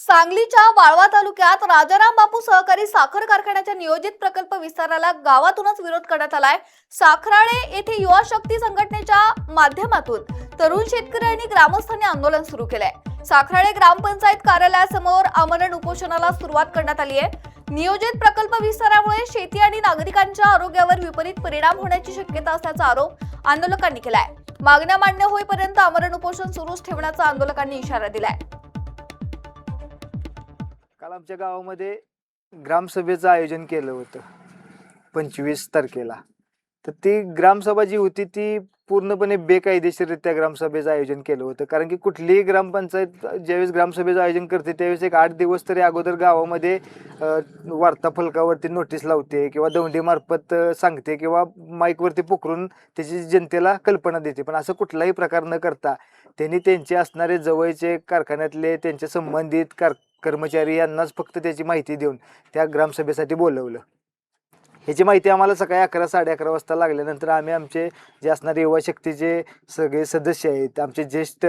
सांगलीच्या वाळवा तालुक्यात राजाराम बापू सहकारी साखर कारखान्याच्या नियोजित प्रकल्प विस्ताराला गावातूनच विरोध करण्यात आलाय। साखराळे येथे युवा शक्ती संघटनेच्या माध्यमातून तरुण शेतकरी आणि ग्रामस्थांनी आंदोलन सुरू केलंय। साखराळे ग्रामपंचायत कार्यालयासमोर आमरण उपोषणाला सुरुवात करण्यात आली आहे। नियोजित प्रकल्प विस्तारामुळे शेती आणि नागरिकांच्या आरोग्यावर विपरीत परिणाम होण्याची शक्यता असल्याचा आरोप आंदोलकांनी केलाय। मागण्या मान्य होईपर्यंत आमरण उपोषण सुरूच ठेवण्याचा आंदोलकांनी इशारा दिलाय। काल आमच्या गावामध्ये ग्रामसभेचं आयोजन केलं होतं 25 तारखेला। तर ती ग्रामसभा जी होती ती पूर्णपणे बेकायदेशीररित्या ग्रामसभेचं आयोजन केलं होतं। कारण की कुठलीही ग्रामपंचायत ज्यावेळेस ग्रामसभेचं आयोजन करते त्यावेळेस एक 8 दिवस तरी अगोदर गावामध्ये वार्ता फलकावरती नोटीस लावते किंवा दौंडीमार्फत सांगते किंवा माईकवरती पुकरून त्याची जनतेला कल्पना देते। पण असं कुठलाही प्रकार न करता त्यांनी त्यांचे असणारे जवळचे कारखान्यातले त्यांचे संबंधित कर्मचारी यांनाच फक्त त्याची माहिती देऊन त्या ग्रामसभेसाठी बोलवलं। ह्याची माहिती आम्हाला सकाळी 11 साडे 11 वाजता लागल्यानंतर आम्ही आमचे जे असणारे युवा शक्तीचे सगळे सदस्य आहेत, आमचे ज्येष्ठ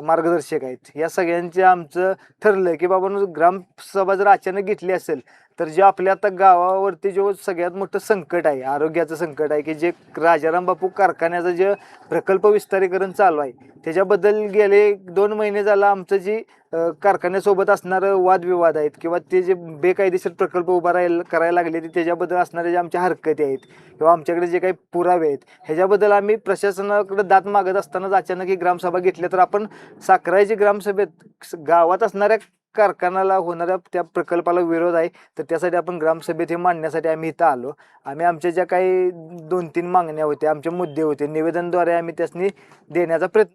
मार्गदर्शक आहेत, या सगळ्यांचे आमचं ठरलं की बाबा ग्रामसभा जर अचानक घेतली असेल तर जे आपल्या आता गावावरती जो सगळ्यात मोठं संकट आहे, आरोग्याचं संकट आहे, की जे राजाराम बापू कारखान्याचं जे प्रकल्प विस्तारीकरण चालू आहे त्याच्याबद्दल गेले 2 महिने झाला आमचं जी कारखान्यासोबत असणारं वादविवाद आहेत किंवा ते जे बेकायदेशीर प्रकल्प उभा करायला लागले त्याच्याबद्दल असणारे जे आमच्या हरकती आहेत किंवा आमच्याकडे जे काही पुरावे आहेत ह्याच्याबद्दल आम्ही प्रशासनाकडे दाद मागत असतानाच अचानक ही ग्रामसभा घेतली। तर आपण साखराळेची ग्रामसभेत गावात असणाऱ्या कारखान्याला होणाऱ्या त्या प्रकल्पाला विरोध आहे, तर त्यासाठी आपण ग्रामसभेत हे मांडण्यासाठी आम्ही इथं आलो। आम्ही आमच्या ज्या काही 2-3 मागण्या होत्या, आमचे मुद्दे होते, निवेदनद्वारे आम्ही त्यासनी देण्याचा प्रयत्न